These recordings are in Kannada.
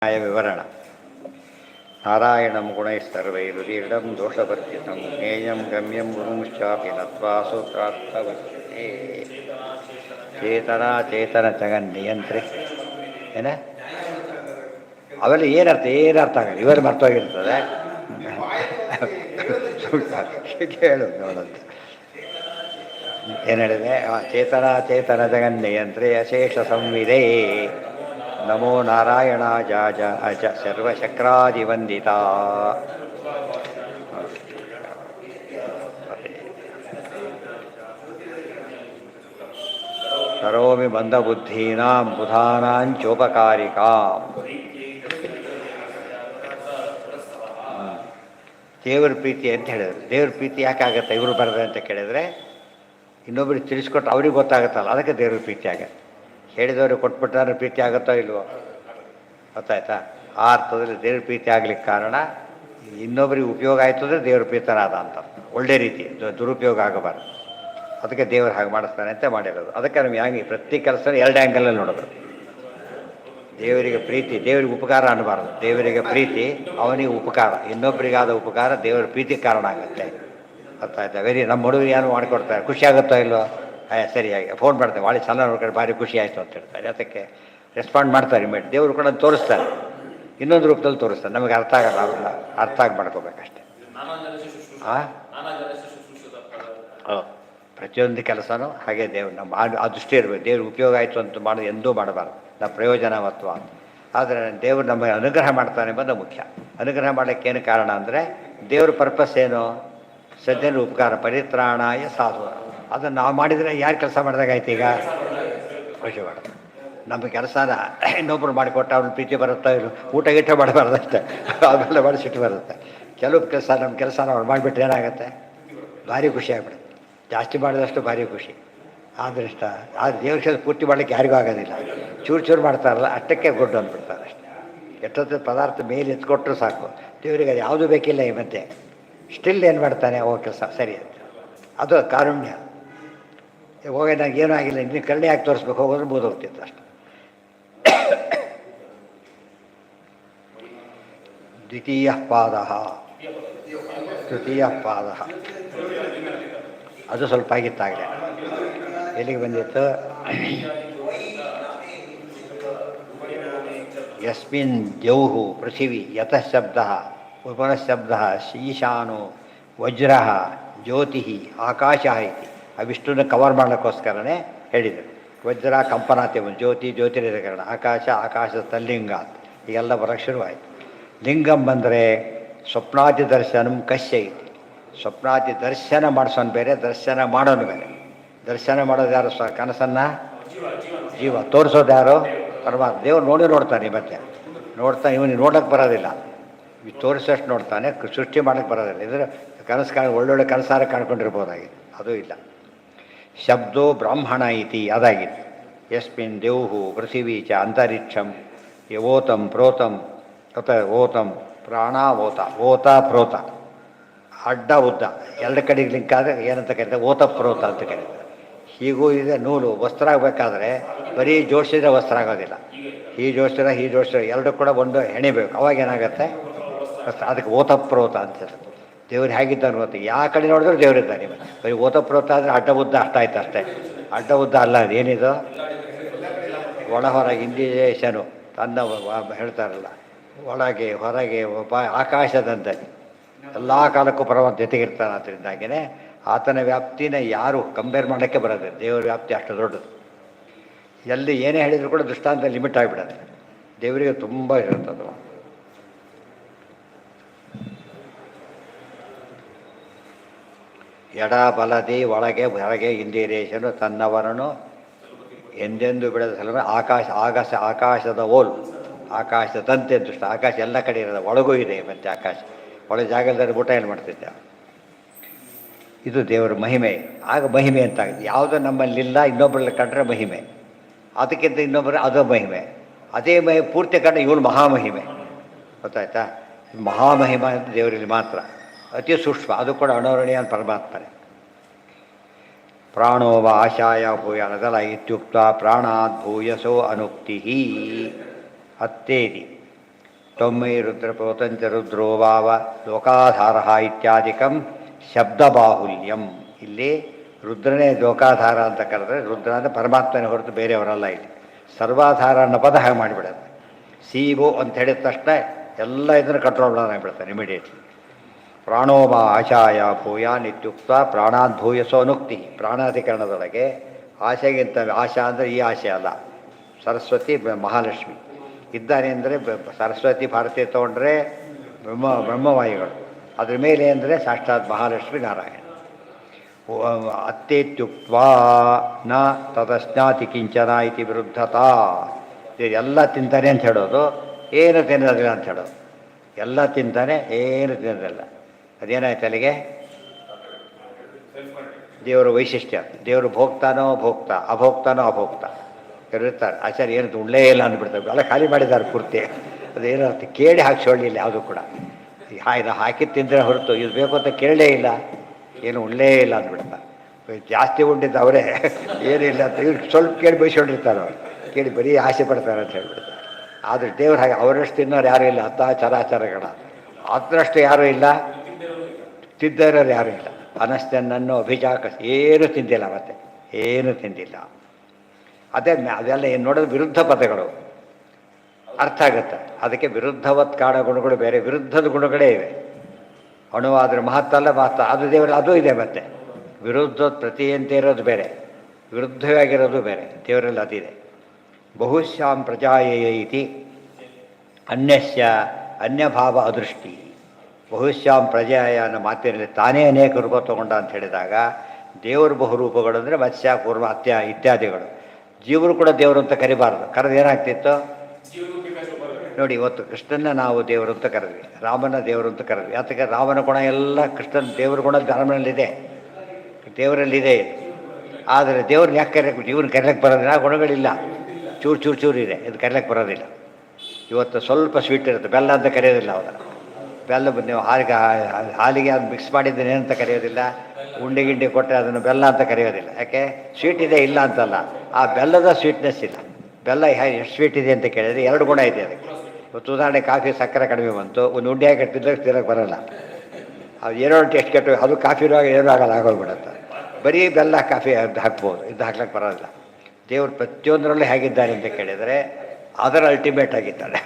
ವಿವರಣ ನಾರಾಯಣಂ ಗುಣೈಸ್ತರ್ವೈರುದೀರ್ಢಂ ದೋಷವರ್ಜಿತಂ ಜ್ಞೇಯಂ ಗಮ್ಯಂ ಗುರುಂಶ್ಚಾಪಿ ನತ್ವಾ ಸೂತ್ರಾರ್ಥವರ್ಜಿತೆ ಚೇತನ ಜಗನ್ನಿಯಂತ್ರಿ ಏನ ಅವೆಲ್ಲ ಏನರ್ಥ ಆಗಲ್ಲ ಇವರು ಮರ್ತೋಗಿರ್ತದೆ ಹೇಳು ನೋಡಂತ ಏನು ಹೇಳಿದೆ ಚೇತನ ಜಗನ್ನಿಯಂತ್ರಿ ಅಶೇಷ ಸಂವಿಧೇ ನಮೋ ನಾರಾಯಣ ಜಾಜ ಅಜ ಸರ್ವಶಕ್ರಾದಿವಂದಿತ ಕರೋಮಿ ಮಂದಬುದ್ಧೀನಾಂ ಬುಧಾನಾಂಚೋಪಕಾರಿಕಾಂ. ದೇವ್ರ ಪ್ರೀತಿ ಅಂತ ಹೇಳಿದ್ರು. ದೇವ್ರ ಪ್ರೀತಿ ಯಾಕಾಗತ್ತೆ ಇವರು ಬರದೆ ಅಂತ ಕೇಳಿದರೆ ಇನ್ನೊಬ್ರಿಗೆ ತಿಳಿಸ್ಕೊಟ್ಟು ಅವ್ರಿಗೆ ಗೊತ್ತಾಗುತ್ತಲ್ಲ, ಅದಕ್ಕೆ ದೇವ್ರ ಪ್ರೀತಿ ಆಗತ್ತೆ. ಹೇಳಿದವ್ರಿಗೆ ಕೊಟ್ಬಿಟ್ರೆ ಪ್ರೀತಿ ಆಗುತ್ತೋ ಇಲ್ವೋ ಗೊತ್ತಾಯ್ತಾ? ಆ ಅರ್ಥದಲ್ಲಿ ದೇವ್ರ ಪ್ರೀತಿ ಆಗ್ಲಿಕ್ಕೆ ಕಾರಣ ಇನ್ನೊಬ್ಬರಿಗೆ ಉಪಯೋಗ ಆಯಿತು ಅಂದರೆ ದೇವ್ರ ಪ್ರೀತನಾದ ಅಂತ ಒಳ್ಳೆ ರೀತಿ, ದುರುಪಯೋಗ ಆಗಬಾರ್ದು. ಅದಕ್ಕೆ ದೇವರು ಹಾಗೆ ಮಾಡಿಸ್ತಾನೆ ಅಂತ ಮಾಡಿರೋದು. ಅದಕ್ಕೆ ನಮ್ಗೆ ಹ್ಯಾಂಗೆ ಪ್ರತಿ ಕೆಲಸ ಎರಡು ಆ್ಯಂಗಲಲ್ಲಿ ನೋಡೋದು. ದೇವರಿಗೆ ಪ್ರೀತಿ, ದೇವರಿಗೆ ಉಪಕಾರ ಅನ್ನಬಾರ್ದು. ದೇವರಿಗೆ ಪ್ರೀತಿ, ಅವನಿಗೆ ಉಪಕಾರ, ಇನ್ನೊಬ್ಬರಿಗಾದ ಉಪಕಾರ ದೇವರ ಪ್ರೀತಿ ಕಾರಣ ಆಗುತ್ತೆ. ಗೊತ್ತಾಯ್ತಾ? ನಮ್ಮ ಹುಡುಗರು ಏನು ಮಾಡಿಕೊಡ್ತಾರೆ, ಖುಷಿ ಆಗುತ್ತೋ ಇಲ್ವೋ? ಸರಿಯಾಗಿ ಫೋನ್ ಮಾಡ್ತಾರೆ, ಭಾಳ ಚೆನ್ನಾಗಿ ನೋಡ್ಕೊಂಡು ಭಾರಿ ಖುಷಿ ಆಯಿತು ಅಂತ ಹೇಳ್ತಾರೆ. ಅದಕ್ಕೆ ರೆಸ್ಪಾಂಡ್ ಮಾಡ್ತಾರೆ. ದೇವರು ಕೂಡ ತೋರಿಸ್ತಾರೆ, ಇನ್ನೊಂದು ರೂಪದಲ್ಲಿ ತೋರಿಸ್ತಾರೆ. ನಮಗೆ ಅರ್ಥ ಆಗಲ್ಲ, ಅವೆಲ್ಲ ಅರ್ಥ ಆಗಿ ಮಾಡ್ಕೋಬೇಕಷ್ಟೆ. ಪ್ರತಿಯೊಂದು ಕೆಲಸನೂ ಹಾಗೆ ದೇವ್ರು ನಮ್ಮ ಆ ದೃಷ್ಟಿ ಇರಬೇಕು. ದೇವ್ರಿಗೆ ಉಪಯೋಗ ಆಯಿತು ಅಂತ ಮಾಡೋದು ಎಂದೂ ಮಾಡಬಾರ್ದು, ನಾವು ಪ್ರಯೋಜನವತ್ವ ಅಂತ. ಆದರೆ ದೇವರು ನಮಗೆ ಅನುಗ್ರಹ ಮಾಡ್ತಾನೆ ಎಂಬುದು ಮುಖ್ಯ. ಅನುಗ್ರಹ ಮಾಡಲಿಕ್ಕೆ ಏನು ಕಾರಣ ಅಂದರೆ ದೇವ್ರ ಪರ್ಪಸ್ ಏನು? ಸಜ್ಜನ ಉಪಕಾರ ಪರಿತ್ರಾಣಾಯ ಸಾಧು. ಅದನ್ನು ನಾವು ಮಾಡಿದರೆ ಯಾರು ಕೆಲಸ ಮಾಡಿದಾಗಾಯ್ತು? ಈಗ ಖುಷಿ ಮಾಡೋದು. ನಮ್ಮ ಕೆಲಸನ ಇನ್ನೊಬ್ಬರು ಮಾಡಿಕೊಟ್ಟು ಅವ್ರ ಪ್ರೀತಿ ಬರುತ್ತಾ ಇಲ್ಲ, ಊಟ ಗೀಟ ಮಾಡಬಾರ್ದಷ್ಟೇ, ಅವೆಲ್ಲ ಮಾಡಿಸಿಟ್ಟು ಬರುತ್ತೆ. ಕೆಲವು ಕೆಲಸ ನಮ್ಮ ಕೆಲಸನ ಅವ್ರು ಮಾಡಿಬಿಟ್ರೆ ಏನಾಗುತ್ತೆ? ಭಾರಿ ಖುಷಿ ಆಗ್ಬಿಡುತ್ತೆ. ಜಾಸ್ತಿ ಮಾಡಿದಷ್ಟು ಭಾರಿ ಖುಷಿ. ಆದೃಷ್ಟ ಆದರೆ ದೇವ್ರ ಕೆಲಸ ಪೂರ್ತಿ ಮಾಡಲಿಕ್ಕೆ ಯಾರಿಗೂ ಆಗೋದಿಲ್ಲ. ಚೂರು ಮಾಡ್ತಾರಲ್ಲ ಅಷ್ಟಕ್ಕೆ ಗೊಡ್ಡು ಅಂದ್ಬಿಡ್ತಾರೆ ಅಷ್ಟೇ. ಎಷ್ಟೊತ್ತು ಪದಾರ್ಥ ಮೇಲೆ ಎತ್ಕೊಟ್ರು ಸಾಕು, ದೇವರಿಗೆ ಅದು ಯಾವುದೂ ಬೇಕಿಲ್ಲ. ಈ ಮಧ್ಯೆ ಸ್ಟಿಲ್ ಏನು ಮಾಡ್ತಾನೆ? ಓ ಕೆಲಸ ಸರಿ ಅಂತ, ಅದು ಕಾರುಣ್ಯ. ಹೋಗಿ ನನಗೆ ಏನೂ ಆಗಿಲ್ಲ, ಇನ್ನು ಕರುಣೆ ಹಾಕಿ ತೋರಿಸ್ಬೇಕು, ಹೋಗೋದ್ರೆ ಮುಗಿದೋಗ್ತಿತ್ತು ಅಷ್ಟೆ. ದ್ವಿತೀಯ ಪಾದ, ತೃತೀಯ ಪಾದ ಅದು ಸ್ವಲ್ಪ ಆಗಿತ್ತಾಗಲೇ. ಎಲ್ಲಿಗೆ ಬಂದಿತ್ತು? ಯಸ್ಮಿನ್ ದ್ಯೌಹು ಪೃಥಿವಿ ಯತಃ ಶಬ್ದ ಉಪನಃಶಬ್ದ ಈಶಾನೋ ವಜ್ರ ಜ್ಯೋತಿ ಆಕಾಶ ಐತಿ. ಅವಿಷ್ಟನ್ನು ಕವರ್ ಮಾಡೋಕ್ಕೋಸ್ಕರನೇ ಹೇಳಿದರು. ವಜ್ರ ಕಂಪನಾತಿ, ಜ್ಯೋತಿ ಜ್ಯೋತಿರಿದ ಕಾರಣ, ಆಕಾಶ ಆಕಾಶದ ತಲ್ಲಿಂಗ ಅಂತ ಈಗೆಲ್ಲ ಬರೋಕ್ಕೆ ಶುರುವಾಯಿತು. ಲಿಂಗಂ ಬಂದರೆ ಸ್ವಪ್ನಾದಿ ದರ್ಶನಂ ಕಶ್ಯ ಐತಿ. ಸ್ವಪ್ನಾದಿ ದರ್ಶನ ಮಾಡಿಸೋನು ಬೇರೆ, ದರ್ಶನ ಮಾಡೋನು ಬೇರೆ. ದರ್ಶನ ಮಾಡೋದು ಯಾರು? ಕನಸನ್ನು ಜೀವ ತೋರಿಸೋದು ಯಾರು? ಪರಮಾತ್ಮ. ದೇವ್ರು ನೋಡ್ತಾನೆ. ಮತ್ತೆ ನೋಡ್ತಾನೆ, ಇವನಿಗೆ ನೋಡೋಕ್ಕೆ ಬರೋದಿಲ್ಲ, ತೋರಿಸೋಷ್ಟು ನೋಡ್ತಾನೆ, ಸೃಷ್ಟಿ ಮಾಡೋಕ್ಕೆ ಬರೋದಿಲ್ಲ. ಇದ್ರೆ ಕನಸು ಒಳ್ಳೊಳ್ಳೆ ಕನಸಾರ ಕಾಣ್ಕೊಂಡಿರ್ಬೋದಾಗಿದೆ, ಅದು ಇಲ್ಲ. ಶಬ್ದೋ ಬ್ರಾಹ್ಮಣ ಐತಿ ಅದಾಗಿತ್ತು. ಯಸ್ಮಿನ್ ದೇವ್ಹು ಪೃಥಿವೀ ಚ ಅಂತರಿಕ್ಷಂ ಓತಂ ಪ್ರೋತಂ ಓತಂ ಪ್ರಾಣಾವೋತ, ಓತ ಪ್ರೋತ ಅಡ್ಡ ಉದ್ದ ಎರಡು ಕಡೆಗೆ ಲಿಂಕ್ ಆದರೆ ಏನಂತ ಕರೀತಾರೆ? ಓತ ಪ್ರೋತ ಅಂತ ಕರೀತಾರೆ. ಹೀಗೂ ಇದೆ ನೂಲು. ವಸ್ತ್ರ ಆಗಬೇಕಾದ್ರೆ ಬರೀ ಜೋಡಿಸಿದ್ರೆ ವಸ್ತ್ರ ಆಗೋದಿಲ್ಲ. ಈ ಜೋಡಿಸಿದ್ರೆ ಎರಡು ಕೂಡ ಒಂದು ಹೆಣಿಬೇಕು, ಅವಾಗ ಏನಾಗುತ್ತೆ? ಅದಕ್ಕೆ ಓತಪ್ರೋತ ಅಂತ ಹೇಳ್ತಾರೆ. ದೇವ್ರು ಹೇಗಿದ್ದಾನೆ ಗೊತ್ತು? ಯಾವ ಕಡೆ ನೋಡಿದ್ರು ದೇವರಿದ್ದಾನೆ. ಬರೀ ಓತಪ್ರೋತ ಆದರೆ ಅಡ್ಡ ಉದ್ದ ಅಷ್ಟಾಯ್ತು ಅಷ್ಟೇ. ಅಡ್ಡ ಉದ್ದ ಅಲ್ಲ, ಅದೇನಿದು ಒಳ ಹೊರಗೆ ಇಂಡಿಯೇಷನು ತನ್ನ ಹೇಳ್ತಾರಲ್ಲ, ಒಳಗೆ ಹೊರಗೆ ಆಕಾಶದಂತೆ ಎಲ್ಲ ಕಾಲಕ್ಕೂ ಪರಮಾತ್ಮ ಜೊತೆಗಿರ್ತಾನೆ. ಅದರಿಂದಾಗಿಯೇ ಆತನ ವ್ಯಾಪ್ತಿನ ಯಾರು ಕಂಪೇರ್ ಮಾಡೋಕ್ಕೆ ಬರೋದಿಲ್ಲ. ದೇವರ ವ್ಯಾಪ್ತಿ ಅಷ್ಟು ದೊಡ್ಡದು. ಎಲ್ಲಿ ಏನೇ ಹೇಳಿದರೂ ಕೂಡ ದೃಷ್ಟಾಂತ ಲಿಮಿಟ್ ಆಗಿಬಿಡೋದು. ದೇವರಿಗೆ ತುಂಬ ಇರುತ್ತದು. ಎಡ ಬಲದಿ ಒಳಗೆ ಹೊರಗೆ ಇಂದಿರೇಶನು ತನ್ನವರನು ಎಂದೆಂದು ಬಿಡದ ಸಲುವಾಗಿ ಆಕಾಶದ ಓಲ್, ಆಕಾಶದಂತೆ ದೃಷ್ಟ. ಆಕಾಶ ಎಲ್ಲ ಕಡೆ ಇರೋದು, ಒಳಗೂ ಇದೆ. ಮತ್ತು ಆಕಾಶ ಒಳ್ಳೆ ಜಾಗದಲ್ಲಿ ಊಟ ಏನು ಮಾಡ್ತಿದ್ದೆ. ಇದು ದೇವರ ಮಹಿಮೆ. ಆಗ ಮಹಿಮೆ ಅಂತಾಗಿದೆ. ಯಾವುದೋ ನಮ್ಮಲ್ಲಿಲ್ಲ, ಇನ್ನೊಬ್ಬರಲ್ಲಿ ಕಂಡ್ರೆ ಮಹಿಮೆ, ಅದಕ್ಕಿಂತ ಇನ್ನೊಬ್ಬರು ಅದು ಮಹಿಮೆ. ಅದೇ ಪೂರ್ತಿ ಕಂಡ್ರೆ ಇವಳು ಮಹಾಮಹಿಮೆ. ಗೊತ್ತಾಯ್ತಾ? ಮಹಾಮಹಿಮ ಅಂತ ದೇವರಲ್ಲಿ ಮಾತ್ರ, ಅತಿ ಸೂಕ್ಷ್ಮ. ಅದು ಕೂಡ ಅಣೋರಣೀಯ ಪರಮಾತ್ಮನೆ. ಪ್ರಾಣೋವ ಆಶಾಯ ಭೂಯ ಅದಲ್ಲ ಇತ್ಯುಕ್ತ ಪ್ರಾಣಾತ್ ಭೂಯಸೋ ಅನುಕ್ತಿ ಹತ್ತೇದಿ ತೊಮ್ಮೈ ರುದ್ರ ಪ್ರೋತಂಚ ರುದ್ರೋ ವಾವ ಲೋಕಾಧಾರ ಇತ್ಯಾದಿಕಂ ಶಬ್ದಬಾಹುಲ್ಯಂ. ಇಲ್ಲಿ ರುದ್ರನೇ ಲೋಕಾಧಾರ ಅಂತ ಕರೆದ್ರೆ ರುದ್ರ ಅಂದರೆ ಪರಮಾತ್ಮನೇ ಹೊರತು ಬೇರೆಯವರಲ್ಲ. ಇಲ್ಲಿ ಸರ್ವಾಧಾರ ಅನ್ನೋ ಪದ ಹಾಗೆ ಮಾಡಿಬಿಡುತ್ತೆ. ಸಿಗೋ ಅಂತ ಹೇಳಿದ ತಕ್ಷಣ ಎಲ್ಲ ಇದನ್ನು ಕಂಟ್ರೋಲ್ ಆಗಿಬಿಡ್ತಾನೆ ಇಮಿಡಿಯೇಟ್ಲಿ. ಪ್ರಾಣೋಮ ಆಶಾಯ ಭೂಯಾನ್ ಇತ್ಯುಕ್ತ ಪ್ರಾಣಾದ್ಭೂಯಸೋ ಅನುಕ್ತಿ. ಪ್ರಾಣಾಧಿಕರಣದೊಳಗೆ ಆಶೆಗಿಂತ ಆಶಾ ಅಂದರೆ ಈ ಆಶೆ ಅಲ್ಲ, ಸರಸ್ವತಿ ಮಹಾಲಕ್ಷ್ಮಿ ಇದ್ದಾನೆ ಅಂದರೆ ಸರಸ್ವತಿ ಭಾರತಿ ತೊಗೊಂಡ್ರೆ ಬ್ರಹ್ಮವಾಯುಗಳು, ಅದ್ರ ಮೇಲೆ ಅಂದರೆ ಸಾಕ್ಷಾತ್ ಮಹಾಲಕ್ಷ್ಮಿ ನಾರಾಯಣ. ಅತ್ತೇತ್ಯುಕ್ತ್ವಾ ನ ತದಸ್ನಾತಿ ಕಿಂಚನ ಇತಿ ವಿರುದ್ಧತಾ. ಎಲ್ಲ ತಿಂತಾನೆ ಅಂತ ಹೇಳೋದು, ಏನು ತಿನ್ನೋದಿಲ್ಲ ಅಂತ ಹೇಳೋದು. ಎಲ್ಲ ತಿಂತಾನೆ, ಏನು ತಿನ್ನೋದಿಲ್ಲ. ಅದೇನಾಯ್ತು ಅಲ್ಲಿಗೆ? ದೇವರ ವೈಶಿಷ್ಟ್ಯ. ದೇವರು ಭೋಗ್ತಾನೋ ಭೋಗ್ತಾ, ಅಭೋಗ್ತಾನೋ ಅಭೋಗ್ತಾ ಇರ್ತಾರೆ. ಆಚಾರ್ಯ ಏನು ಉಳ್ಳೇ ಇಲ್ಲ ಅಂದ್ಬಿಡ್ತಾರೆ, ಎಲ್ಲ ಖಾಲಿ ಮಾಡಿದ್ದಾರೆ ಪೂರ್ತಿ. ಅದೇನೋ ಕೇಳಿ ಹಾಕ್ಸೋಳ್ಳಿಲ್ಲ ಯಾವುದು ಕೂಡ. ಇದು ಹಾಕಿ ತಿಂದರೆ ಹೊರತು ಇದು ಬೇಕು ಅಂತ ಕೇಳಲೇ ಇಲ್ಲ, ಏನು ಉಳ್ಳೇ ಇಲ್ಲ ಅಂದ್ಬಿಡ್ತಾರೆ. ಜಾಸ್ತಿ ಉಂಡಿದ್ದು ಅವರೇ, ಏನಿಲ್ಲ ಅಂತ ಇವ್ರು ಸ್ವಲ್ಪ ಕೇಳಿ ಬಯಸ್ಕೊಂಡಿರ್ತಾರೆ. ಅವ್ರು ಕೇಳಿ ಬರೀ ಆಸೆ ಪಡ್ತಾರೆ ಅಂತ ಹೇಳ್ಬಿಡ್ತಾರೆ. ಆದರೆ ದೇವ್ರು ಹಾಗೆ ಅವರಷ್ಟು ತಿನ್ನೋರು ಯಾರೂ ಇಲ್ಲ. ಅಂಥ ಚರಾಚರಗಳ ಅದರಷ್ಟು ಯಾರೂ ಇಲ್ಲ, ತಿದ್ದರೋರು ಯಾರೂ ಇಲ್ಲ. ಅನಸ್ತನನ್ನು ಅಭಿಜಾಕ ಏನು ತಿಂದಿಲ್ಲ, ಮತ್ತೆ ಏನು ತಿಂದಿಲ್ಲ. ಅದೆಲ್ಲ ಏನು ನೋಡೋದು ವಿರುದ್ಧ ಪದಗಳು ಅರ್ಥ ಆಗುತ್ತೆ. ಅದಕ್ಕೆ ವಿರುದ್ಧವತ್ ಕಾಡ ಗುಣಗಳು ಬೇರೆ, ವಿರುದ್ಧದ ಗುಣಗಳೇ ಇವೆ. ಅಣುವಾದ್ರೆ ಮಹತ್ವ ಅಲ್ಲ ಮಹತ್ವ, ಅದು ದೇವರ ಅದು ಇದೆ. ಮತ್ತೆ ವಿರುದ್ಧ ಪ್ರತಿಯಂತೆ ಇರೋದು ಬೇರೆ, ವಿರುದ್ಧವಾಗಿರೋದು ಬೇರೆ. ದೇವರಲ್ಲಿ ಅದಿದೆ. ಬಹುಶ್ಯಾಂ ಪ್ರಜಾಯೇಯ ಇತಿ ಅನ್ಯಸ್ಯ ಅನ್ಯಭಾವ ಅದೃಷ್ಟಿ. ಬಹುಶ್ಯಾಂ ಪ್ರಜಾಯ ಅನ್ನೋ ಮಾತಿನಲ್ಲಿ ತಾನೇ ಅನೇಕ ರೂಪ ತಗೊಂಡ ಅಂತ ಹೇಳಿದಾಗ ದೇವರು ಬಹುರೂಪಗಳು ಅಂದರೆ ಮತ್ಸ್ಯ ಕೂರ್ಮ ಇತ್ಯಾದಿಗಳು. ಜೀವರು ಕೂಡ ದೇವರು ಅಂತ ಕರಿಬಾರ್ದು. ಕರೆದು ಏನಾಗ್ತಿತ್ತು ನೋಡಿ. ಇವತ್ತು ಕೃಷ್ಣನ ನಾವು ದೇವರು ಅಂತ ಕರೆದ್ವಿ, ರಾಮನ ದೇವರು ಅಂತ ಕರೆದ್ವಿ. ಅದಕ್ಕೆ ರಾಮನ ಗುಣ ಎಲ್ಲ ಕೃಷ್ಣನ ದೇವ್ರ ಗುಣ ರಾಮನಲ್ಲಿದೆ, ದೇವರಲ್ಲಿದೆ. ಆದರೆ ದೇವ್ರನ್ನ ಯಾಕೆ ಕರೆಯಕ್ಕೆ, ಇವ್ರನ್ನ ಕರೆಯಕ್ಕೆ ಬರೋದಿಲ್ಲ, ಆ ಗುಣಗಳಿಲ್ಲ. ಚೂರು ಚೂರು ಚೂರು ಇದೆ, ಇದು ಕರೆಯಕ್ಕೆ ಬರೋದಿಲ್ಲ. ಇವತ್ತು ಸ್ವಲ್ಪ ಸ್ವೀಟ್ ಇರುತ್ತೆ, ಬೆಲ್ಲ ಅಂತ ಕರೆಯೋದಿಲ್ಲ. ಅವರ ಬೆಲ್ಲ ನೀವು ಹಾಲಿಗೆ ಅದು ಮಿಕ್ಸ್ ಮಾಡಿದ್ದೇನೆ ಅಂತ ಕರೆಯೋದಿಲ್ಲ. ಉಂಡೆ ಗಿಂಡಿ ಕೊಟ್ಟರೆ ಅದನ್ನು ಬೆಲ್ಲ ಅಂತ ಕರೆಯೋದಿಲ್ಲ. ಯಾಕೆ? ಸ್ವೀಟ್ ಇದೆ ಇಲ್ಲ ಅಂತಲ್ಲ, ಆ ಬೆಲ್ಲದ ಸ್ವೀಟ್ನೆಸ್ ಇಲ್ಲ. ಬೆಲ್ಲ ಎಷ್ಟು ಸ್ವೀಟ್ ಇದೆ ಅಂತ ಕೇಳಿದರೆ ಎರಡು ಗುಣ ಇದೆ ಅದಕ್ಕೆ. ಇವತ್ತು ಉದಾಹರಣೆ ಕಾಫಿ ಸಕ್ಕರೆ ಕಡಿಮೆ ಬಂತು, ಒಂದು ಉಂಡೆ ಹಾಕಿ ತಿನ್ನೋಕ್ಕೆ ತಿನ್ನೋಕ್ಕೆ ಬರೋಲ್ಲ. ಅದು ಏನೋ ಟೇಸ್ಟ್ ಕೆಟ್ಟು ಅದು ಕಾಫಿ ಏನೂ ಆಗಲ್ಲ, ಆಗೋಗ್ಬಿಡುತ್ತೆ. ಬರೀ ಬೆಲ್ಲ ಕಾಫಿ ಅದು ಹಾಕ್ಬೋದು, ಇದು ಹಾಕ್ಲಿಕ್ಕೆ ಬರೋಲ್ಲ. ದೇವರು ಪ್ರತಿಯೊಂದರಲ್ಲೂ ಹೇಗಿದ್ದಾರೆ ಅಂತ ಕೇಳಿದರೆ ಅದರ ಅಲ್ಟಿಮೇಟ್ ಆಗಿದ್ದಾನೆ.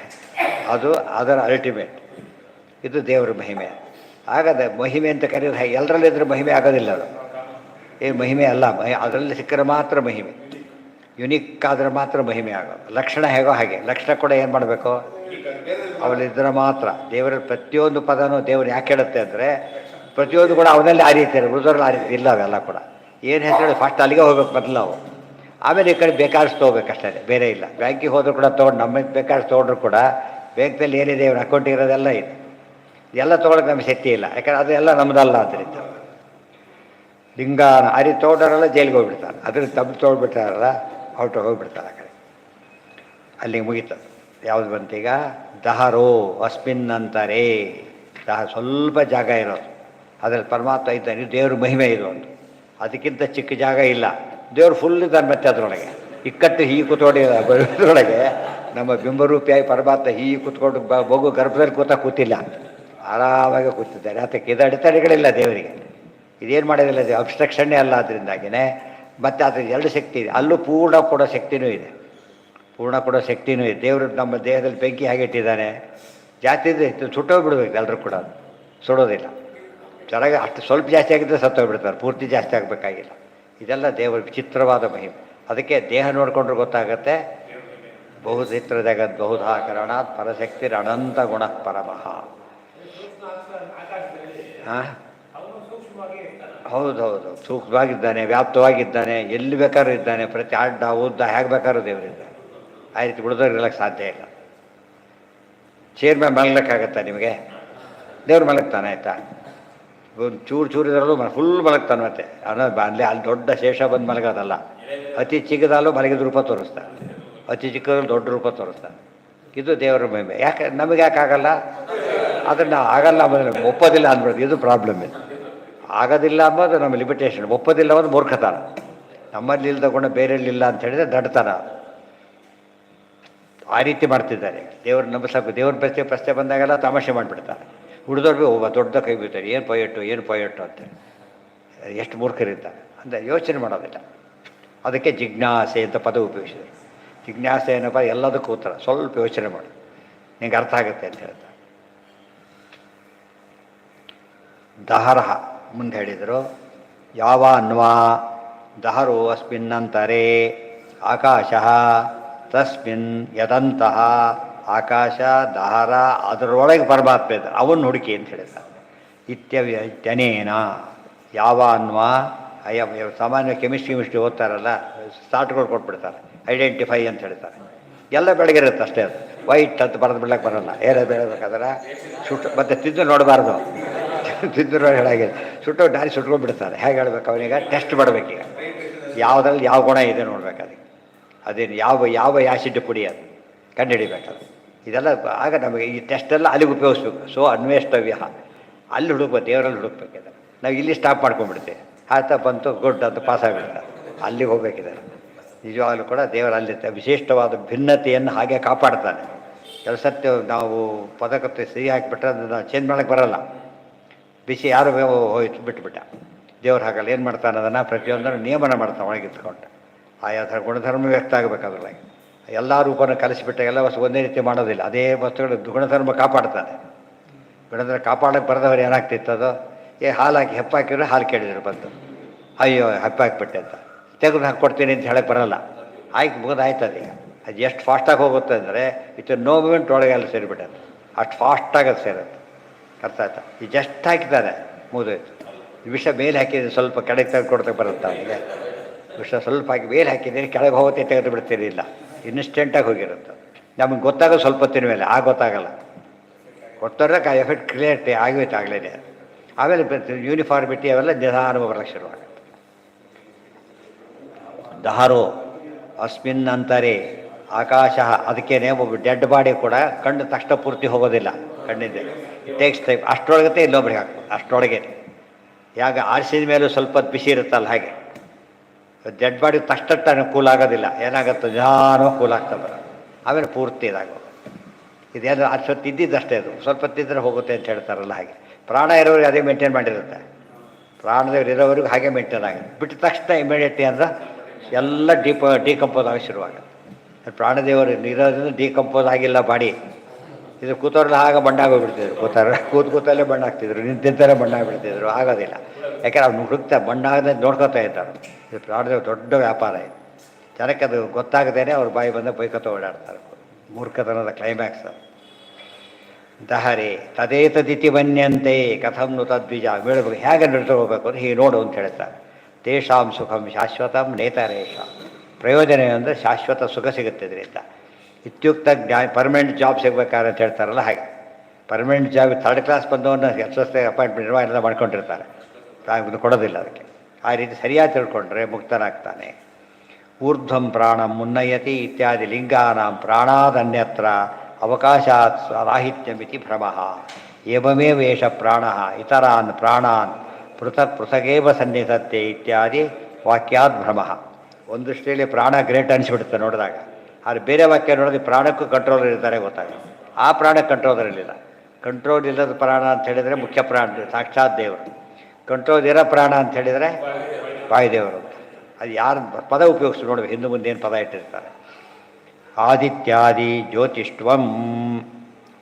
ಅದು ಅದರ ಅಲ್ಟಿಮೇಟ್. ಇದು ದೇವರ ಮಹಿಮೆ. ಆಗದೆ ಮಹಿಮೆ ಅಂತ ಕರೆಯೋದು ಹೇಗೆ? ಎಲ್ಲರಲ್ಲಿದ್ದರೆ ಮಹಿಮೆ ಆಗೋದಿಲ್ಲ. ಅದು ಏನು ಮಹಿಮೆ ಅಲ್ಲ, ಅದರಲ್ಲಿ ಸಿಕ್ಕರೆ ಮಾತ್ರ ಮಹಿಮೆ. ಯುನಿಕ್ ಆದರೆ ಮಾತ್ರ ಮಹಿಮೆ ಆಗೋದು. ಲಕ್ಷಣ ಹೇಗೋ ಹಾಗೆ ಲಕ್ಷಣ ಕೂಡ ಏನು ಮಾಡಬೇಕು? ಅವಳಿದ್ರೆ ಮಾತ್ರ. ದೇವರ ಪ್ರತಿಯೊಂದು ಪದನೂ ದೇವರು ಯಾಕೆ ಹೇಳುತ್ತೆ ಅಂದರೆ ಪ್ರತಿಯೊಂದು ಕೂಡ ಅವನಲ್ಲಿ ಆ ರೀತಿ ಇದೆ, ಉಳಿದವ್ರಲ್ಲಿ ಆ ರೀತಿ ಇಲ್ಲ. ಅವೆಲ್ಲ ಕೂಡ ಏನು ಹೆಸರು ಫಸ್ಟ್ ಅಲ್ಲಿಗೆ ಹೋಗ್ಬೇಕು ಮೊದಲು ನಾವು, ಆಮೇಲೆ ಈ ಕಡೆ ಬೇಕಾದಷ್ಟು ತೊಗೋಬೇಕಷ್ಟೇ, ಬೇರೆ ಇಲ್ಲ. ಬ್ಯಾಂಕಿಗೆ ಹೋದರೂ ಕೂಡ ತೊಗೊಂಡು ನಮಗೆ ಬೇಕಾದಷ್ಟು ತೊಗೊಂಡ್ರು ಕೂಡ ಬ್ಯಾಂಕ್ನಲ್ಲಿ ಏನಿದೆ ಇವ್ರ ಅಕೌಂಟ್ ಇರೋದೆಲ್ಲ ಇದೆ. ಎಲ್ಲ ತೊಗೊಳಕ್ಕೆ ನಮಗೆ ಶಕ್ತಿ ಇಲ್ಲ, ಯಾಕಂದ್ರೆ ಅದೆಲ್ಲ ನಮ್ಮದಲ್ಲ. ಅದರಿಂದ ಲಿಂಗಾನ ಆ ರೀತಿ ತೊಗೊಂಡವರೆಲ್ಲ ಜೈಲಿಗೆ ಹೋಗ್ಬಿಡ್ತಾರೆ. ಅದ್ರಲ್ಲಿ ತಪ್ಪು ತೊಗೊಂಡ್ಬಿಟ್ಟಾರಲ್ಲ ಔಟ್ ಹೋಗ್ಬಿಡ್ತಾರೆ ಆ ಕಡೆ. ಅಲ್ಲಿಗೆ ಮುಗೀತದೆ. ಯಾವುದು ಬಂತೀಗ? ದಹರೋ ಅಸ್ಮಿನ್ ಅಂತಾರೆ. ದಹ ಸ್ವಲ್ಪ ಜಾಗ ಇರೋದು, ಅದರಲ್ಲಿ ಪರಮಾತ್ಮ ಇದ್ದಾನೆ. ಇದು ದೇವ್ರ ಮಹಿಮೆ ಇದು ಒಂದು. ಅದಕ್ಕಿಂತ ಚಿಕ್ಕ ಜಾಗ ಇಲ್ಲ. ದೇವ್ರು ಫುಲ್ ಇದ್ದಾನೆ. ಮತ್ತೆ ಅದರೊಳಗೆ ಇಕ್ಕಟ್ಟು ಹೀಗೆ ಕೂತ್ಕೊಂಡಿರೋದ್ರೊಳಗೆ ನಮ್ಮ ಬಿಂಬರೂಪಿಯಾಗಿ ಪರಮಾತ್ಮ ಹೀಗೆ ಕೂತ್ಕೊಂಡು ಮಗು ಗರ್ಭದಲ್ಲಿ ಕೂತಿಲ್ಲ, ಆರಾಮಾಗಿ ಕೂತಿದ್ದಾರೆ. ಅದಕ್ಕೆ ಇದು ಅಡೆತಡೆಗಳಿಲ್ಲ ದೇವರಿಗೆ. ಇದೇನು ಮಾಡೋದಿಲ್ಲ, ಇದು ಅಬ್ಸ್ಟ್ರಕ್ಷನ್ನೇ ಅಲ್ಲ. ಅದರಿಂದಾಗಿಯೇ ಮತ್ತು ಅದ್ರ ಎರಡು ಶಕ್ತಿ ಇದೆ. ಅಲ್ಲೂ ಪೂರ್ಣ ಕೊಡೋ ಶಕ್ತಿನೂ ಇದೆ, ಪೂರ್ಣ ಕೊಡೋ ಶಕ್ತಿನೂ ಇದೆ. ದೇವರು ನಮ್ಮ ದೇಹದಲ್ಲಿ ಬೆಂಕಿ ಹೇಗೆ ಇಟ್ಟಿದ್ದಾನೆ, ಜಾಸ್ತಿ ಇದೆ ಸುಟ್ಟೋಗ್ಬಿಡ್ಬೇಕು. ಎಲ್ಲರೂ ಕೂಡ ಸುಡೋದಿಲ್ಲ. ಚೆನ್ನಾಗಿ ಅಷ್ಟು ಸ್ವಲ್ಪ ಜಾಸ್ತಿ ಆಗಿದ್ದರೆ ಸತ್ತೋಗ್ಬಿಡ್ತಾರೆ, ಪೂರ್ತಿ ಜಾಸ್ತಿ ಆಗಬೇಕಾಗಿಲ್ಲ. ಇದೆಲ್ಲ ದೇವರ ವಿಚಿತ್ರವಾದ ಮಹಿಮೆ. ಅದಕ್ಕೆ ದೇಹ ನೋಡಿಕೊಂಡ್ರೆ ಗೊತ್ತಾಗುತ್ತೆ. ಬಹುಚಿತ್ರ ಜಗತ್ ಬಹುಧಾಕರಣಾತ್ ಪರಶಕ್ತಿರ್ ಅನಂತ ಗುಣ ಪರಮಃ. ಹಾಂ, ಹೌದೌದು, ಸೂಕ್ಷ್ಮವಾಗಿದ್ದಾನೆ, ವ್ಯಾಪ್ತವಾಗಿದ್ದಾನೆ, ಎಲ್ಲಿ ಬೇಕಾದ್ರೂ ಇದ್ದಾನೆ. ಪ್ರತಿ ಅಡ್ಡ ಉದ್ದ ಹೇಗೆ ಬೇಕಾದ್ರೂ ದೇವರಿದ್ದಾನೆ. ಆ ರೀತಿ ಬಿಡೋದ್ರಿಗೆ ಇರಲಿಕ್ಕೆ ಸಾಧ್ಯ ಇಲ್ಲ. ಚೇರ್ ಮೇಲೆ ಮಲಗಲಿಕ್ಕಾಗತ್ತಾ ನಿಮಗೆ? ದೇವ್ರು ಮಲಗ್ತಾನೆ, ಆಯಿತಾ? ಒಂದು ಚೂರು ಚೂರು ಇದರಲ್ಲೂ ಫುಲ್ ಮಲಗ್ತಾನೆ. ಮತ್ತೆ ಅಲ್ಲಿ ದೊಡ್ಡ ಶೇಷ ಬಂದು ಮಲಗೋದಲ್ಲ. ಅತಿ ಚಿಕ್ಕದಲ್ಲೂ ಮಲಗಿದ ರೂಪ ತೋರಿಸ್ತಾನೆ, ಅತಿ ಚಿಕ್ಕದ್ರಲ್ಲಿ ದೊಡ್ಡ ರೂಪ ತೋರಿಸ್ತಾನೆ. ಇದು ದೇವರ ಮಹಿಮೆ. ಯಾಕೆ ನಮಗೆ ಯಾಕೆ ಆಗಲ್ಲ? ಅದನ್ನು ಆಗಲ್ಲ ಅಂಬೋದ್ರೆ ಒಪ್ಪೋದಿಲ್ಲ ಅಂದ್ಬಿಡೋದು. ಇದು ಪ್ರಾಬ್ಲಮ್. ಇದು ಆಗೋದಿಲ್ಲ ಅಂಬೋದು ನಮ್ಮ ಲಿಮಿಟೇಷನ್. ಒಪ್ಪೋದಿಲ್ಲ ಅನ್ನೋದು ಮೂರ್ಖತನ. ನಮ್ಮಲ್ಲಿ ಇಲ್ಲದ ಗುಣ ಬೇರೆಯಲ್ಲಿಲ್ಲ ಅಂತ ಹೇಳಿದರೆ ದಡ್ತನ. ಆ ರೀತಿ ಮಾಡ್ತಿದ್ದಾರೆ. ದೇವ್ರ ನಂಬಿಸಬೇಕು, ದೇವ್ರ ಪ್ರಶ್ನೆ ಬಂದಾಗೆಲ್ಲ ತಮಾಷೆ ಮಾಡಿಬಿಡ್ತಾರೆ. ಹುಡಿದವ್ರು ಒಬ್ಬ ದೊಡ್ಡ ಕೈ ಬೀಳ್ತಾರೆ, ಏನು ಪೊಯೆಟ್ಟು ಅಂತೇಳಿ. ಎಷ್ಟು ಮೂರ್ಖರಿದ್ದಾರೆ ಅಂದರೆ ಯೋಚನೆ ಮಾಡೋದಿಲ್ಲ. ಅದಕ್ಕೆ ಜಿಜ್ಞಾಸೆ ಅಂತ ಪದ ಉಪಯೋಗಿಸಿದರು. ಜಿಜ್ಞಾಸೆ ಏನಪ್ಪ, ಎಲ್ಲದಕ್ಕೂ ಉತ್ತರ, ಸ್ವಲ್ಪ ಯೋಚನೆ ಮಾಡು, ನಿಂಗೆ ಅರ್ಥ ಆಗುತ್ತೆ ಅಂತ ಹೇಳ್ತಾರೆ. ದಹರಃ ಮುಂದೆ ಹೇಳಿದರು. ಯಾವ ಅನ್ವಾ ದಹರೋ ಅಸ್ಮಿನ್ನಂತರೇ ಆಕಾಶ ತಸ್ಮಿನ್ ಯದಂತಹ ಆಕಾಶ ದಹರ, ಅದರೊಳಗೆ ಪರಮಾತ್ಮ ಇದ್ದಾರೆ, ಅವನ್ನ ಹುಡುಕಿ ಅಂತ ಹೇಳಿದ್ದಾರೆ. ಇತ್ಯನೇನ ಯಾವ ಅನ್ವಾ ಸಾಮಾನ್ಯ ಕೆಮಿಸ್ಟ್ರಿ ಓದ್ತಾರಲ್ಲ, ಸ್ಟಾರ್ಟ್ಗಳು ಕೊಟ್ಬಿಡ್ತಾರೆ, ಐಡೆಂಟಿಫೈ ಅಂತ ಹೇಳ್ತಾರೆ. ಎಲ್ಲ ಬೆಳಗಿರುತ್ತೆ ಅಷ್ಟೇ. ಅದು ವೈಟ್ ಅಂತ ಬರೆದು ಬಿಡ್ಲಿಕ್ಕೆ ಬರೋಲ್ಲ. ಏನೇ ಬೆಳಬೇಕಾದ್ರೆ ಸುಟ್ಟು ಮತ್ತೆ ತಿದ್ದು ನೋಡಬಾರ್ದು. ತಿದ್ದು ನೋಡಿ ಹೇಳಾಗಿದೆ, ಸುಟ್ಟು ದಾರಿ ಸುಟ್ಕೊಂಡ್ಬಿಡ್ತಾರೆ. ಹೇಗೆ ಹೇಳ್ಬೇಕು ಅವನಿಗೆ? ಟೆಸ್ಟ್ ಮಾಡಬೇಕೀಗ, ಯಾವುದ್ರಲ್ಲಿ ಯಾವ ಗುಣ ಇದೆ ನೋಡ್ಬೇಕು. ಅದಕ್ಕೆ ಅದೇನು ಯಾವ ಆ್ಯಸಿಡ್ ಪುಡಿ ಅದು ಕಂಡುಹಿಡಿಬೇಕದು. ಇದೆಲ್ಲ ಆಗ ನಮಗೆ ಈ ಟೆಸ್ಟೆಲ್ಲ ಅಲ್ಲಿಗೆ ಉಪಯೋಗಿಸ್ಬೇಕು. ಸೊ ಅನ್ವೇಷ್ಟವ್ಯ, ಅಲ್ಲಿ ಹುಡುಕ್ಬೇಕು, ದೇವರಲ್ಲಿ ಹುಡುಕ್ಬೇಕಿದೆ. ನಾವು ಇಲ್ಲಿ ಸ್ಟಾಪ್ ಮಾಡ್ಕೊಂಡ್ಬಿಡ್ತೇವೆ. ಆಯ್ತಾ ಬಂತು ಗುಡ್ ಅಂತ ಪಾಸ್ ಆಗಿಬಿಡ್ತಾರೆ. ಅಲ್ಲಿಗೆ ಹೋಗ್ಬೇಕಿದ್ದಾರೆ. ನಿಜವಾಗಲೂ ಕೂಡ ದೇವರ ಅಲ್ಲಿ ವಿಶಿಷ್ಟವಾದ ಭಿನ್ನತೆಯನ್ನು ಹಾಗೆ ಕಾಪಾಡ್ತಾನೆ. ಕೆಲಸ ನಾವು ಪದಕತ್ತೆ ಸಿಹಿ ಹಾಕಿಬಿಟ್ರೆ ಅದನ್ನು ಚೇಂಜ್ ಮಾಡೋಕ್ಕೆ ಬರೋಲ್ಲ. ಬಿಸಿ ಯಾರು ಹೋಯ್ತು ಬಿಟ್ಬಿಟ್ಟ. ದೇವ್ರು ಹಾಗಲ್ಲ, ಏನು ಮಾಡ್ತಾನೆ ಅದನ್ನು ಪ್ರತಿಯೊಂದನ್ನು ನಿಯಮನ ಮಾಡ್ತಾನೆ ಒಳಗಿತ್ಕೊಂಡು. ಆಯಾ ಗುಣಧರ್ಮ ವ್ಯಕ್ತ ಆಗಬೇಕಾದ್ರಲ್ಲ. ಎಲ್ಲ ರೂಪವನ್ನು ಕಲಿಸಿಬಿಟ್ಟ ಎಲ್ಲ ವಸ್ತು ಒಂದೇ ರೀತಿ ಮಾಡೋದಿಲ್ಲ. ಅದೇ ವಸ್ತುಗಳು ಗುಣಧರ್ಮ ಕಾಪಾಡ್ತಾನೆ. ಗುಣಧರ್ಮ ಕಾಪಾಡೋಕ್ಕೆ ಬರೆದವ್ರು ಏನಾಗ್ತಿತ್ತದು, ಹಾಲು ಹಾಕಿ ಹೆಪ್ಪಾಕಿದ್ರೆ ಹಾಲು ಕೇಳಿದ್ರು ಬಂದು, ಅಯ್ಯೋ ಹೆಪ್ಪಾಕಿಬಿಟ್ಟೆ ಅಂತ ತೆಗೆದು ಹಾಕ್ಕೊಡ್ತೀನಿ ಅಂತ ಹೇಳಕ್ಕೆ ಬರೋಲ್ಲ. ಆಯ್ತು ಮುಗಿದಾಯ್ತದೆ. ಈಗ ಅದು ಎಷ್ಟು ಫಾಸ್ಟಾಗಿ ಹೋಗುತ್ತೆ ಅಂದರೆ ಇತ್ತು ನೋ ಮೂಮೆಂಟ್ ಒಳಗೆ ಎಲ್ಲ ಸೇರಿಬಿಟ್ಟೆ. ಅಷ್ಟು ಫಾಸ್ಟಾಗಿ ಅದು ಸೇರುತ್ತೆ. ಅರ್ಥ ಆಯ್ತಾ? ಈ ಜಸ್ಟ್ ಹಾಕಿದ್ದಾರೆ ಮುಗಿದೋಯ್ತು. ವಿಷ ಮೇಲೆ ಹಾಕಿದ್ರೆ ಸ್ವಲ್ಪ ಕೆಳಗೆ ತೆಗೆದು ಕೊಡ್ತಕ್ಕೆ ಬರುತ್ತೆ ಅವನಿಗೆ. ವಿಷ ಸ್ವಲ್ಪ ಹಾಕಿ ಮೇಲೆ ಹಾಕಿದ್ದೀನಿ, ಕೆಳಗೆ ಹೋಗುತ್ತೆ ತೆಗೆದು ಬಿಡ್ತೀರಿಲ್ಲ, ಇನ್ಸ್ಟೆಂಟಾಗಿ ಹೋಗಿರುತ್ತೆ. ನಮಗೆ ಗೊತ್ತಾಗೋದು ಸ್ವಲ್ಪ ಹೊತ್ತಿನ ಮೇಲೆ, ಆಗ ಗೊತ್ತಾಗಲ್ಲ. ಗೊತ್ತಾದ್ರೆ ಆ ಎಫೆಕ್ಟ್ ಕ್ಲಿಯರ್ಟಿ ಆಗೋಯ್ತು ಆಗಲೇ. ಆಮೇಲೆ ಯೂನಿಫಾರ್ಮಿಟಿ ಅವೆಲ್ಲ ನಿಧಾನವಾಗಿ ಬರಕ್ಕೆ ಶುರುವಾಗುತ್ತೆ. ದಹರೋ ಅಸ್ಮಿನ್ ಅಂತಾರೆ ಆಕಾಶ. ಅದಕ್ಕೇನೆ ಒಬ್ಬ ಡೆಡ್ ಬಾಡಿ ಕೂಡ ಕಣ್ಣು ತಕ್ಷಣ ಪೂರ್ತಿ ಹೋಗೋದಿಲ್ಲ. ಕಣ್ಣಿಂದ ಟೇಕ್ಸ್ ಟೈಪ್ ಅಷ್ಟರೊಳಗತೆ ಇಲ್ಲೊಬ್ರಿಗೆ ಹಾಕ್ಬೋದು. ಅಷ್ಟರೊಳಗೆ ಯಾಗ ಆರಿಸಿದ ಮೇಲೂ ಸ್ವಲ್ಪ ಬಿಸಿ ಇರುತ್ತಲ್ಲ, ಹಾಗೆ ಡೆಡ್ ಬಾಡಿ ತಕ್ಷಣ ಕೂಲ್ ಆಗೋದಿಲ್ಲ. ಏನಾಗುತ್ತೆ, ನಿಧಾನವಾಗಿ ಕೂಲ್ ಆಗ್ತಾ ಬರೋದು. ಆಮೇಲೆ ಪೂರ್ತಿ ಇದಾಗೋದು. ಇದೇನು ಅಷ್ಟೊತ್ತು ಇದ್ದಿದ್ದಷ್ಟೇ, ಅದು ಸ್ವಲ್ಪ ತಿಂದರೆ ಹೋಗುತ್ತೆ ಅಂತ ಹೇಳ್ತಾರಲ್ಲ ಹಾಗೆ. ಪ್ರಾಣ ಇರೋರಿಗೆ ಅದೇ ಮೇಂಟೈನ್ ಮಾಡಿರುತ್ತೆ. ಪ್ರಾಣದವ್ರು ಇರೋವರೆಗೂ ಹಾಗೆ ಮೇಂಟೈನ್ ಆಗುತ್ತೆ. ಬಿಟ್ಟ ತಕ್ಷಣ ಇಮಿಡಿಯೇಟ್ಲಿ ಅಂದ್ರೆ ಎಲ್ಲ ಡಿಕಂಪೋಸ್ ಆಗಿ ಶುರುವಾಗುತ್ತೆ. ಪ್ರಾಣದೇವರು ಇರೋದ್ರಿಂದ ಡಿಕಂಪೋಸ್ ಆಗಿಲ್ಲ ಬಾಡಿ. ಇದು ಕೂತವ್ರಲ್ಲ ಆಗ ಬಣ್ಣ ಆಗೋಗ್ಬಿಡ್ತಿದ್ರು. ಕೂತಲ್ಲೇ ಬಣ್ಣ ಹಾಕ್ತಿದ್ರು, ನಿಂತಂತಾನೆ ಬಣ್ಣ ಆಗಿಬಿಡ್ತಿದ್ರು. ಆಗೋದಿಲ್ಲ, ಯಾಕೆಂದ್ರೆ ಅವ್ನು ಹುಡುಕ್ತಾ ಬಣ್ಣ ಆಗದೆ ನೋಡ್ಕೊತಾ ಇದ್ದಾರೆ. ಇದು ಪ್ರಾಣದೇವ್ರ ದೊಡ್ಡ ವ್ಯಾಪಾರ ಇದು. ಜನಕ್ಕೆ ಅದು ಗೊತ್ತಾಗದೇನೆ ಅವ್ರ ಬಾಯಿ ಬಂದ ಬೈಕತ್ತ ಓಡಾಡ್ತಾರೆ. ಮೂರ್ಖತನದ ಕ್ಲೈಮ್ಯಾಕ್ಸ್. ದಹರೆ ತದೇತದಿತಿ ಮನ್ಯಂತೆ ಕಥಂ ನು ತದ್ವಿಜ. ಬೀಳಬೇಕು, ಹೇಗೆ ನಡ್ತಾ ಹೋಗ್ಬೇಕು ಅಂದ್ರೆ ಹೀಗೆ ನೋಡು ಅಂತ ಹೇಳ್ತಾರೆ. ತೇಷಾಂ ಸುಖಂ ಶಾಶ್ವತಂ ನೇತರೇಷ. ಪ್ರಯೋಜನ ಅಂದರೆ ಶಾಶ್ವತ ಸುಖ ಸಿಗುತ್ತೆ ಇದರಿಂದ. ಇತ್ಯುಕ್ತ ಪರ್ಮನೆಂಟ್ ಜಾಬ್ ಸಿಗ್ಬೇಕಾದ್ರೆ ಅಂತ ಹೇಳ್ತಾರಲ್ಲ ಹಾಗೆ. ಪರ್ಮನೆಂಟ್ ಜಾಬ್ ಥರ್ಡ್ ಕ್ಲಾಸ್ ಬಂದವನ್ನ ಎಷ್ಟೊತ್ತೆ ಅಪಾಯಿಂಟ್ಮೆಂಟ್ ನಿರ್ವಹಣೆ ಮಾಡ್ಕೊಂಡಿರ್ತಾರೆ, ಕೊಡೋದಿಲ್ಲ ಅದಕ್ಕೆ. ಆ ರೀತಿ ಸರಿಯಾಗಿ ತಿಳ್ಕೊಂಡ್ರೆ ಮುಕ್ತನಾಗ್ತಾನೆ. ಊರ್ಧ್ವಂ ಪ್ರಾಣಂ ಮುನ್ನಯತಿ ಇತ್ಯಾದಿ ಲಿಂಗಾನಾಂ ಪ್ರಾಣಾದನ್ಯತ್ರ ಅವಕಾಶಾತ್ ರಾಹಿತ್ಯಮಿತಿ ಭ್ರಮಃ. ಏವಮೇವ ಏಷ ಪ್ರಾಣಃ ಇತರಾನ್ ಪ್ರಾಣಾನ್ ಪೃಥಕ್ ಪೃಥಗೇವ ಸನ್ನಿಧತ್ತೆ ಇತ್ಯಾದಿ ವಾಕ್ಯಾದ್ ಭ್ರಮಃ. ಒಂದು ದೃಷ್ಟಿಯಲ್ಲಿ ಪ್ರಾಣ ಗ್ರೇಟ್ ಅನಿಸ್ಬಿಡುತ್ತೆ ನೋಡಿದಾಗ. ಆದರೆ ಬೇರೆ ವಾಕ್ಯ ನೋಡಿದ್ರೆ ಪ್ರಾಣಕ್ಕೂ ಕಂಟ್ರೋಲರ್ ಇರ್ತಾರೆ ಗೊತ್ತಾಗುತ್ತೆ. ಆ ಪ್ರಾಣಕ್ಕೆ ಕಂಟ್ರೋಲರ್ ಇರಲಿಲ್ಲ. ಕಂಟ್ರೋಲ್ ಇಲ್ಲದ ಪ್ರಾಣ ಅಂತ ಹೇಳಿದರೆ ಮುಖ್ಯ ಪ್ರಾಣ ಸಾಕ್ಷಾತ್ ದೇವರು. ಕಂಟ್ರೋಲ್ ಇರೋ ಪ್ರಾಣ ಅಂತ ಹೇಳಿದರೆ ವಾಯುದೇವರು. ಅದು ಯಾರು ಪದ ಉಪಯೋಗಿಸಿ ನೋಡ್ಬೇಕು, ಹಿಂದೆ ಮುಂದೆ ಏನು ಪದ ಇಟ್ಟಿರ್ತಾರೆ. ಆದಿತ್ಯಾದಿ ಜ್ಯೋತಿಷ್ಟ್ವಂ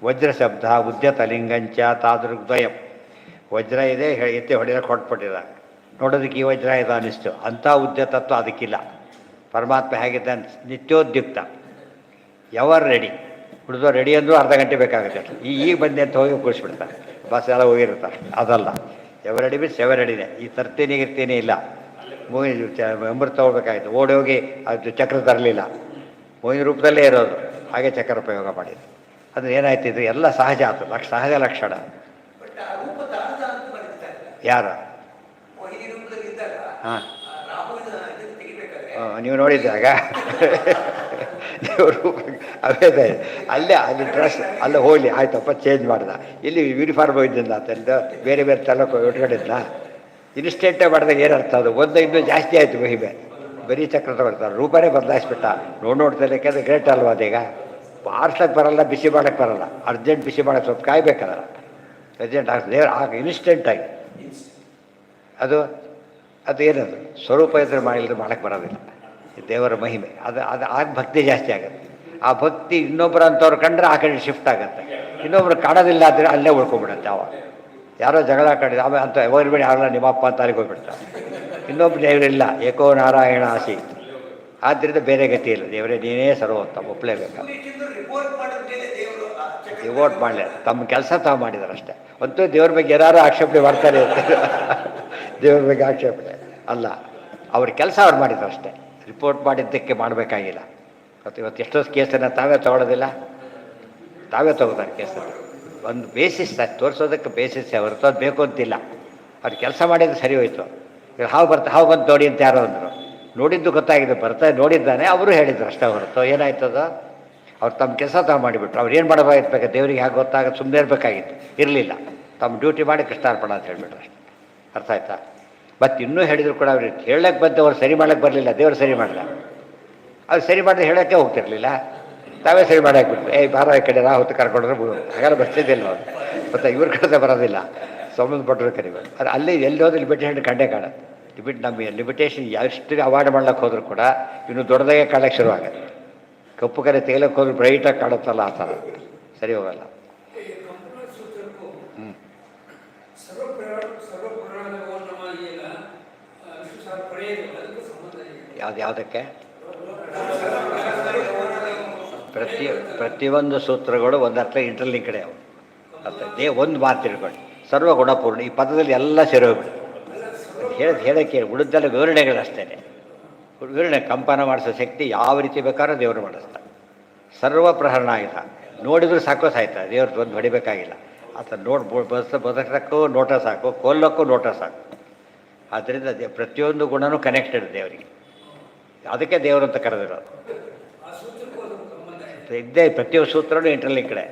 ವಜ್ರ ಶಬ್ದ ಉದ್ಯತಲಿಂಗಂಚ ತಾದೃಗ್ದ್ವಯಂ. ವಜ್ರ ಇದೆ, ಎತ್ತಿ ಹೊಡೆಯೋಕೆ ಹೊರಟ್ಬಿಟ್ಟಿದ್ದಾರೆ. ನೋಡೋದಕ್ಕೆ ಈ ವಜ್ರ ಇದೆ ಅನ್ನಿಸ್ತು. ಅಂಥ ಉದ್ಯತತ್ವ ಅದಕ್ಕಿಲ್ಲ. ಪರಮಾತ್ಮ ಹೇಗಿದ್ದಾನೆ, ನಿತ್ಯೋದ್ಯುಕ್ತ, ಎವರ್ ರೆಡಿ. ಹುಡುಗ ರೆಡಿ ಅಂದರೂ ಅರ್ಧ ಗಂಟೆ ಬೇಕಾಗುತ್ತೆ. ಈಗ ಬಂದೆ ಅಂತ ಹೋಗಿ ಕೂರಿಸ್ಬಿಡ್ತಾರೆ. ಬಸ್ ಎಲ್ಲ ಹೋಗಿರ್ತಾರೆ. ಅದಲ್ಲ, ಎವರ್ ರೆಡಿ ಮೀನ್ಸ್ ಎವರ್ ರೆಡಿನೇ. ಈ ತರ್ತೀನಿ ಗಿರ್ತೀನಿ ಇಲ್ಲ. ಅಮೃತ ಹೋಗ್ಬೇಕಾಯ್ತು, ಓಡಿ ಹೋಗಿ ಅದು ಚಕ್ರ ತರಲಿಲ್ಲ. ಮೋಹಿನ ರೂಪದಲ್ಲೇ ಇರೋದು, ಹಾಗೆ ಚಕ್ರ ಉಪಯೋಗ ಮಾಡಿದ್ದು. ಅದು ಏನಾಯ್ತು, ಇದು ಎಲ್ಲ ಸಹಜ ಆಯ್ತು, ಸಹಜ ಲಕ್ಷಣ. ಯಾರು? ಹಾಂ, ನೀವು ನೋಡಿದ್ದಾಗ ದೇವರು ಅವೇ ಅಲ್ಲೇ ಅಲ್ಲಿ ಡ್ರೆಸ್ ಅಲ್ಲೇ ಹೋಗಲಿ ಆಯ್ತಪ್ಪ ಚೇಂಜ್ ಮಾಡ್ದ. ಇಲ್ಲಿ ಯೂನಿಫಾರ್ಮ್ ಹೋಗಿದ್ದ ಅಂತಂದು ಬೇರೆ ಬೇರೆ ತಲಕ ಇಟ್ಕೊಂಡಿದ್ನ. ಇನ್ಸ್ಟೆಂಟೇ ಮಾಡಿದಾಗ ಏನರ್ಥ, ಅದು ಒಂದು ಇನ್ನೂ ಜಾಸ್ತಿ ಆಯಿತು ಮಹಿಮೆ. ಬರೀ ಚಕ್ರ ತಗೊಳ್ತಾರೆ, ರೂಪನೇ ಬದಲಾಯಿಸ್ಬಿಟ್ಟ. ನೋಡ್ತಲಕ್ಕೆ ಅದು ಗ್ರೇಟ್ ಅಲ್ವಾ ಅದೀಗ. ಆರ್ಸ್ಲಕ್ಕೆ ಬರಲ್ಲ, ಬಿಸಿ ಮಾಡೋಕ್ಕೆ ಬರಲ್ಲ, ಅರ್ಜೆಂಟ್ ಬಿಸಿ ಮಾಡೋಕ್ಕೆ ಸ್ವಲ್ಪ ಕಾಯ್ಬೇಕಲ್ಲ, ಅರ್ಜೆಂಟ್ ದೇವ್ರು ಆಗ ಇನ್ಸ್ಟೆಂಟಾಗಿ ಅದು ಏನದು ಸ್ವರೂಪ ಇದ್ರೆ ಮಾಡಿಲ್ಲದ್ರೆ ಮಾಡೋಕ್ಕೆ ಬರೋದಿಲ್ಲ. ದೇವರ ಮಹಿಮೆ ಅದು ಆಗ ಭಕ್ತಿ ಜಾಸ್ತಿ ಆಗುತ್ತೆ. ಆ ಭಕ್ತಿ ಇನ್ನೊಬ್ಬರು ಅಂಥವ್ರು ಕಂಡ್ರೆ ಆ ಕಡೆ ಶಿಫ್ಟ್ ಆಗುತ್ತೆ, ಇನ್ನೊಬ್ರು ಕಾಣೋದಿಲ್ಲ ಅಂದರೆ ಅಲ್ಲೇ ಉಳ್ಕೊಬಿಡುತ್ತೆ. ಅವ ಯಾರೋ ಜಗಳ ಕಾಡಿದ ಆಮೇಲೆ ಅಂತ ಹೋಗ್ಬೇಡಿ ಆಗಲ್ಲ ನಿಮ್ಮಪ್ಪ ಅಂತ ಅಲ್ಲಿಗೆ ಹೋಗ್ಬಿಡ್ತಾರೆ. ಇನ್ನೊಬ್ರು ದೇವರಿಲ್ಲ, ಏಕೋ ನಾರಾಯಣ ಆಸಿ. ಆದ್ದರಿಂದ ಬೇರೆ ಗತಿ ಇಲ್ಲ, ದೇವರೇ ನೀನೇ ಸರ್ವೋತ್ತಮ ಒಪ್ಪಲೇಬೇಕು. ರಿವೋಟ್ ಮಾಡಲಿ, ತಮ್ಮ ಕೆಲಸ ತಾವು ಮಾಡಿದಾರೆ ಅಷ್ಟೇ. ಅಂತೂ ದೇವ್ರ ಬಗ್ಗೆ ಯಾರು ಆಕ್ಷೇಪಣೆ ಮಾಡ್ತಾರೆ ಅಂತ ದೇವ್ರ ಬಗ್ಗೆ ಆಕ್ಷೇಪಣೆ ಅಲ್ಲ, ಅವ್ರ ಕೆಲಸ ಅವ್ರು ಮಾಡಿದ್ರು ಅಷ್ಟೇ. ರಿಪೋರ್ಟ್ ಮಾಡಿದ್ದಕ್ಕೆ ಮಾಡಬೇಕಾಗಿಲ್ಲ. ಇವತ್ತು ಎಷ್ಟೊಂದು ಕೇಸನ್ನು ತಾವೇ ತೊಗೊಳೋದಿಲ್ಲ, ತಾವೇ ತೊಗೋತಾರೆ ಕೇಸನ್ನು. ಒಂದು ಬೇಸಿಸ್ ತೋರಿಸೋದಕ್ಕೆ ಬೇಸಿಸ್ ಹೊರತು ಅದು ಬೇಕು ಅಂತಿಲ್ಲ. ಅವ್ರು ಕೆಲಸ ಮಾಡಿದ್ದು ಸರಿ ಹೋಯಿತು. ಈಗ ಹಾವು ಬಂತು ನೋಡಿ ಅಂತ ಯಾರೋ ಅಂದರು, ನೋಡಿದ್ದು ಗೊತ್ತಾಗಿದೆ, ನೋಡಿದ್ದಾನೆ ಅವರು ಹೇಳಿದ್ರು ಅಷ್ಟೇ ಹೊರತು ಏನಾಯ್ತದ. ಅವ್ರು ತಮ್ಮ ಕೆಲಸ ತಾವು ಮಾಡಿಬಿಟ್ರು. ಅವ್ರು ಏನು ಮಾಡಬೇಕಾಗಿತ್ತು, ದೇವರಿಗೆ ಹೇಗೆ ಗೊತ್ತಾಗ ಸುಮ್ಮನೆ ಇರಬೇಕಾಗಿತ್ತು, ಇರಲಿಲ್ಲ. ತಮ್ಮ ಡ್ಯೂಟಿ ಮಾಡಿ ಕೃಷ್ಣಾರ್ಪಣ ಅಂತ ಹೇಳಿಬಿಟ್ರು ಅಷ್ಟೇ. ಅರ್ಥ ಆಯ್ತಾ? ಮತ್ತು ಇನ್ನೂ ಹೇಳಿದ್ರು ಕೂಡ ಅವ್ರು ಹೇಳಕ್ಕೆ ಬಂದು ಅವ್ರು ಸರಿ ಮಾಡೋಕ್ಕೆ ಬರಲಿಲ್ಲ, ದೇವರು ಸರಿ ಮಾಡಲ್ಲ. ಅವ್ರು ಸರಿ ಮಾಡಿದ್ರೆ ಹೇಳೋಕ್ಕೆ ಹೋಗ್ತಿರ್ಲಿಲ್ಲ, ತಾವೇ ಸರಿ ಮಾಡಕ್ಕೆ ಬಿಟ್ಟು ಬಾರ ಈ ಕಡೆ ಹೊತ್ತು ಕರ್ಕೊಂಡ್ರೆ ಹಾಗೆಲ್ಲ ಬರ್ತಿದ್ದಿಲ್ಲ ಅವ್ರು. ಮತ್ತು ಇವ್ರ ಕಡೆ ಬರೋದಿಲ್ಲ, ಸಂಬಂಧಪಟ್ಟರು ಕರಿಬೇಕು. ಅದು ಅಲ್ಲಿ ಎಲ್ಲಿ ಹೋದ್ರೆ ಲಿಮಿಟೇಷನ್ ಕಂಡೇ ಕಾಣುತ್ತೆ. ನಮ್ಮ ಲಿಮಿಟೇಷನ್ ಎಷ್ಟು ಅವಾಯ್ಡ್ ಮಾಡ್ಲಿಕ್ಕೆ ಹೋದ್ರು ಕೂಡ ಇನ್ನು ದೊಡ್ಡದಾಗೆ ಕಾಣಕ್ಕೆ ಶುರುವಾಗುತ್ತೆ. ಕಪ್ಪು ಕರೆ ತೇಲಕ್ಕೆ ಹೋದ್ರೆ ಬ್ರೈಟಾಗಿ ಕಾಣುತ್ತಲ್ಲ, ಆ ಥರ ಸರಿ ಹೋಗಲ್ಲ. ಯಾವುದಕ್ಕೆ ಪ್ರತಿಯೊಂದು ಸೂತ್ರಗಳು ಒಂದರ್ಥ ಇಂಟರ್ಲಿಂಕ್ಡೆ ಅವು. ಅರ್ಥ ಒಂದು ಮಾತು ತಿಳ್ಕೊಂಡು ಸರ್ವಗುಣಪೂರ್ಣ ಈ ಪದದಲ್ಲಿ ಎಲ್ಲ ಸೇರೋಗ್ಬಿಡುತ್ತೆ. ಹೇಳಕ್ಕೆ ಉಳಿದೆಲ್ಲ ವಿವರಣೆಗಳಷ್ಟೇ. ವಿವರಣೆ ಕಂಪನ ಮಾಡಿಸೋ ಶಕ್ತಿ ಯಾವ ರೀತಿ ಬೇಕಾದ್ರೂ ದೇವರು ಮಾಡಿಸ್ತಾರೆ. ಸರ್ವ ಪ್ರಹರಣ ಆಯ್ತ ನೋಡಿದ್ರು ಸಾಕೋ ಸಾಯ್ತಾ, ದೇವ್ರದ್ದು ಒಂದು ಹೊಡಿಬೇಕಾಗಿಲ್ಲ. ಆತ ಬದುಕಕ್ಕೂ ನೋಟ ಸಾಕು, ಕೊಲ್ಲಕ್ಕೂ ನೋಟ ಸಾಕು. ಆದ್ದರಿಂದ ಪ್ರತಿಯೊಂದು ಗುಣನೂ ಕನೆಕ್ಟೆಡ್ ದೇವರಿಗೆ. ಅದಕ್ಕೆ ದೇವರು ಅಂತ ಕರೆದಿರೋದು. ಇದ್ದೇ ಪ್ರತಿಯೊಂದು ಸೂತ್ರನೂ ಇಂಟರ್ಲಿಂಕ್ಡೆ,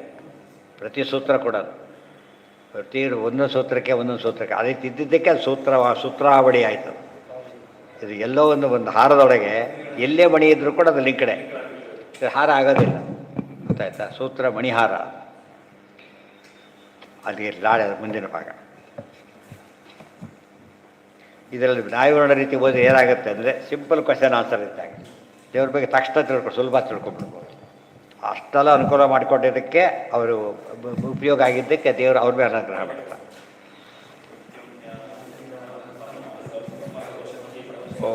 ಪ್ರತಿ ಸೂತ್ರ ಕೂಡ ಒಂದೊಂದು ಸೂತ್ರಕ್ಕೆ ಅದೇ ತಿದ್ದಿದ್ದಕ್ಕೆ ಅದು ಸೂತ್ರಾವಳಿ ಆಯಿತು. ಇದು ಎಲ್ಲೋ ಒಂದು ಹಾರದೊಳಗೆ ಎಲ್ಲೇ ಮಣಿ ಇದ್ದರೂ ಕೂಡ ಅದು ಲಿಂಕ್ಡೆ, ಹಾರ ಆಗೋದಿಲ್ಲ. ಗೊತ್ತಾಯ್ತಾ? ಸೂತ್ರ ಮಣಿಹಾರ. ಅಲ್ಲಿಗೆ ನಾಳೆ ಮುಂದಿನ ಭಾಗ. ಇದರಲ್ಲಿ ನ್ಯಾಯವಿವರಣ ರೀತಿ ಓದಿ ಏನಾಗುತ್ತೆ ಅಂದರೆ ಸಿಂಪಲ್ ಕ್ವಶನ್ ಆನ್ಸರ್ ಇದ್ದಾಗ ದೇವ್ರ ಬಗ್ಗೆ ತಕ್ಷಣ ಸುಲಭ ತಿಳ್ಕೊಂಡ್ಬಿಡ್ಬೋದು. ಅಷ್ಟೆಲ್ಲ ಅನುಕೂಲ ಮಾಡಿಕೊಟ್ಟಿದ್ದಕ್ಕೆ ಅವರು ಉಪಯೋಗ ಆಗಿದ್ದಕ್ಕೆ ದೇವರು ಅವ್ರ ಮೇಲೆ ಅನುಗ್ರಹ ಮಾಡ್ತಾರೆ. ಓ